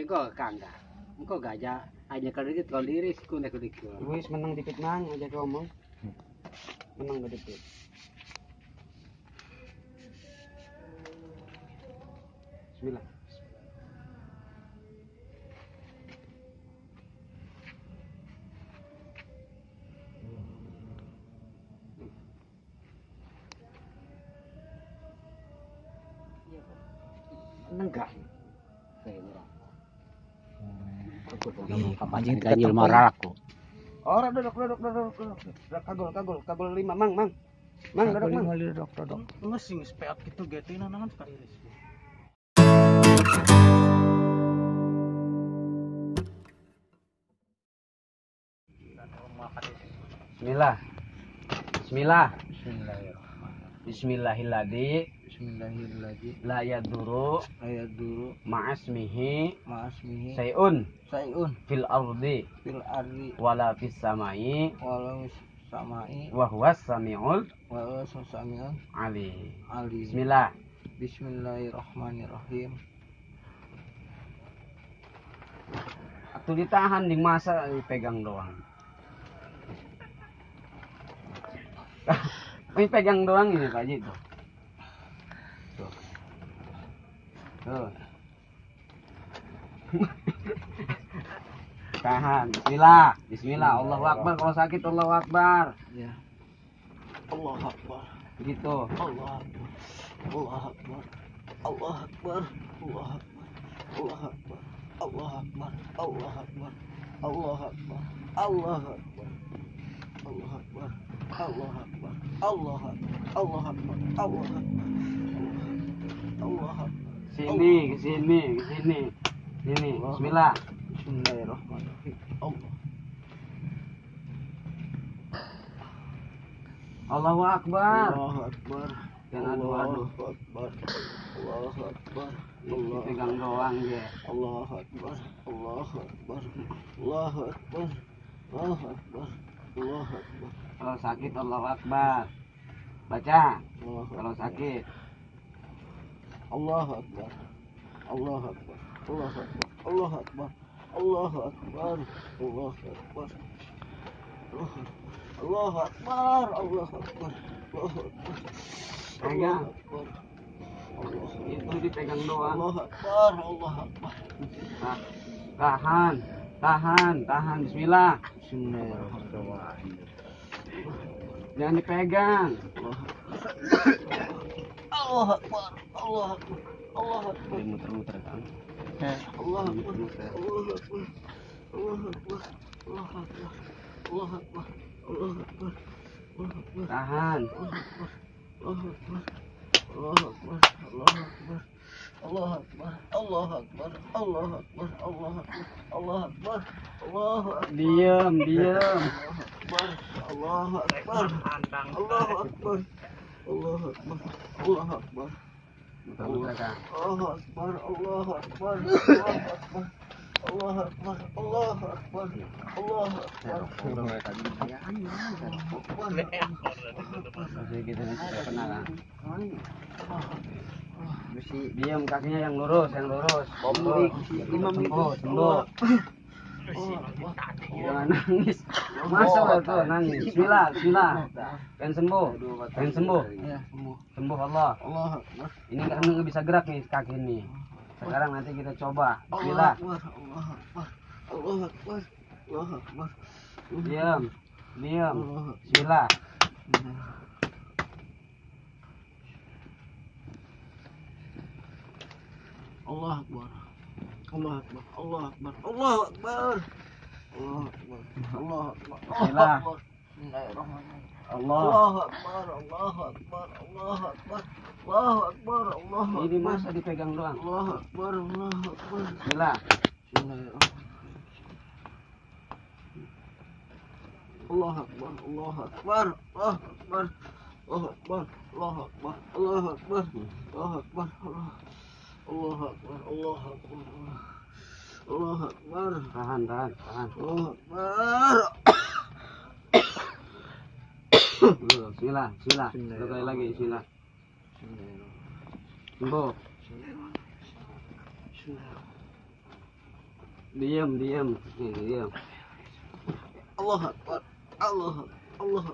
kok kagak. Engko gajah aja kadikit kalau diris ku nek dikit. Wis menang dikit mang aja ngomong. Menang dikit. Bismillah. Enggak. Anjing ganjil marah aku. Ora duduk. Kagol 5 mang. Mang duduk mang. Duduk. Nges sing speak gitu getina nangan sekali ris. Bismillah. Bismillahirrahmanirrahim. Bismillahirrahmanirrahim. La yaduru ma'asmihi sayun fil ardi wala fis samai wa huwas samiul alim. Bismillah. Bismillahirrahmanirrahim. Atuh ditahan di masa dipegang doang. Ini pegang doang ini Pak Haji tuh. Tuh. Tahan. Bismillah. Allahu Akbar. Kalau sakit Allahu Akbar. Ya. Allahu Akbar. Begitu. Allahu Akbar. Allahu Akbar. Allahu Akbar. Allahu Akbar. Allahu Akbar. Allahu Akbar. Allahu Akbar. Allahu Akbar. Allahu Akbar. Allahu Akbar. Allahu Akbar. Allahu Akbar. Allahu Akbar. Allahu Akbar. Allahu Akbar. Sini. Bismillah. Bismillahirrahmanirrahim. Allahu Akbar. Allahu Akbar. Jangan adu. Allahu Akbar. Allahu Akbar. Pegang doang ya. Allahu Akbar. Allahu Akbar. Allahu Akbar. Allahu Akbar. Allahu Akbar. Kalau sakit Allahu Akbar. Baca. Allahu Kalau sakit. Allahu Akbar. Allahu Akbar. Allahu Akbar. Allahu Akbar. Allahu Akbar. Allahu Akbar. Allahu Akbar. Allahu Akbar. Allahu Akbar. Pegang. Akbar. Itu dipegang doang. Allahu Akbar. Allahu Akbar. Tahan. Bismillah. Bismillahirrahmanirrahim. Jangan dipegang. Allahu Akbar. Allahu Akbar. Allahu Akbar. Muter-muter kan. Allahu Akbar. Allahu Akbar. Allahu Akbar. Allahu Akbar. Allahu Akbar. Allahu Akbar. Allahu Akbar. Tahan. Allahu Akbar. Allahu Akbar. Allahu Akbar. Allahu Akbar. Allahu Akbar. Allahu Akbar. Allahu Akbar. Allahu Akbar. Allahu Akbar. Diam. Allahu Akbar. Allahu Akbar. Allahu Akbar. Allahu Akbar. Muter-muter kan. Allahu Akbar. Allahu Akbar. Allahu Akbar. Allahu Akbar. Allahu Akbar. Masih gitu nanti tidak pernah kan. Diam, kakinya yang lurus. Sembuh. Jangan nangis. Masa tuh nangis. Bismillah. Pengen sembuh. Ya, sembuh. Sembuh Allah. Allahu Akbar. Ini nggak bisa gerak nih kaki ini. Sekarang nanti kita coba. Bismillah. Allahu Akbar. Allahu Akbar. Allahu Akbar. Diam. Bismillah. Allahu Akbar. Allahu Akbar. Allahu Akbar. Allahu Akbar. Allahu Akbar. Allahu Akbar. Bismillah. Bismillahirrahmanirrahim. Allah. Allahu Akbar. Allahu Akbar. Allahu Akbar. Allahu Akbar. Allahu Ini Akbar. masa dipegang doang. Allahu Akbar. Allahu Akbar. Bismillah. Bismillahirrahmanirrahim. Allahu Akbar. Allahu Akbar. Allahu Akbar. Allahu Akbar. Allahu Akbar. Allahu Akbar. Allahu Akbar. Allahu Akbar. Allahu Akbar. Allahu Akbar. Tahan. Allahu Akbar. Bismillah. Satu kali lagi. Bismillah. Sembuh. Diam. Nih, diam. Allah Akbar. Allah Akbar.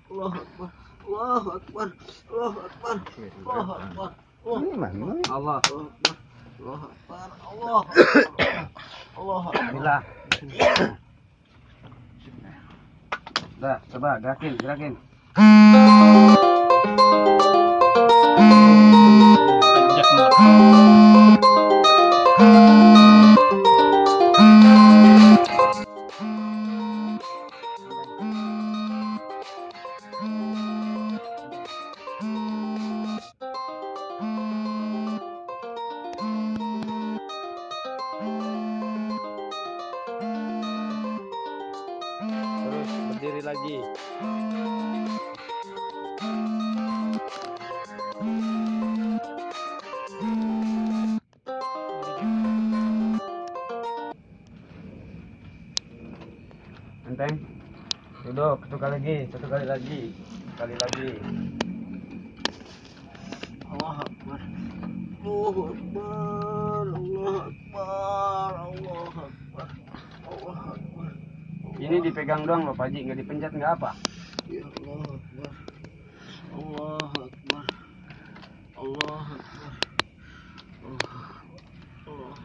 Allah Akbar. Allah Akbar. Allah Akbar. Allah Akbar. Ini mana? Allah. Allah Akbar. Allah Akbar. Allah Akbar. Bismillah. Dah, coba gerakin. Terus berdiri lagi. Enteng. Duduk, satu kali lagi. Sekali lagi. Allah Akbar. Allah Akbar. Allah Akbar. Allah Akbar. Allah Akbar. Ini dipegang doang loh Pak Haji, nggak dipencet nggak apa. Ya Allah Akbar. Allah Akbar. Allah Akbar. Allah. Allah.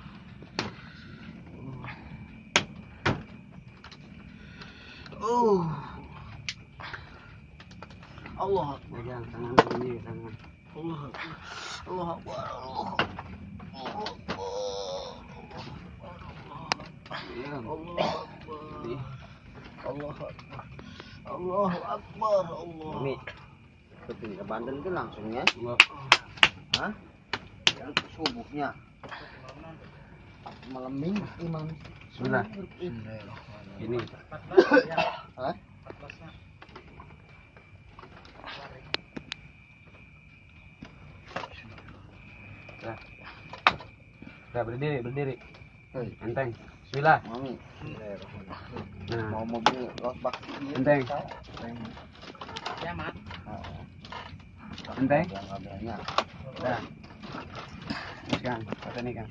Oh. Allah Akbar. Pegang tangan ini, tangan. Allah Akbar. Allah Akbar. Allah Akbar. Diam. Allah Akbar. Allah Akbar. Allah Akbar. Allah. Ini keting ke Banten itu langsung ya? Allah. Hah? Yang subuhnya. Malam minggu imam. Bismillah. Ini. Hah? Dah berdiri. Hei, Enteng. Bismillah. mami. Nah, Mau mobil losbak. enteng. Enteng. Yang kabelnya. Dah. Teruskan, kata ini kan.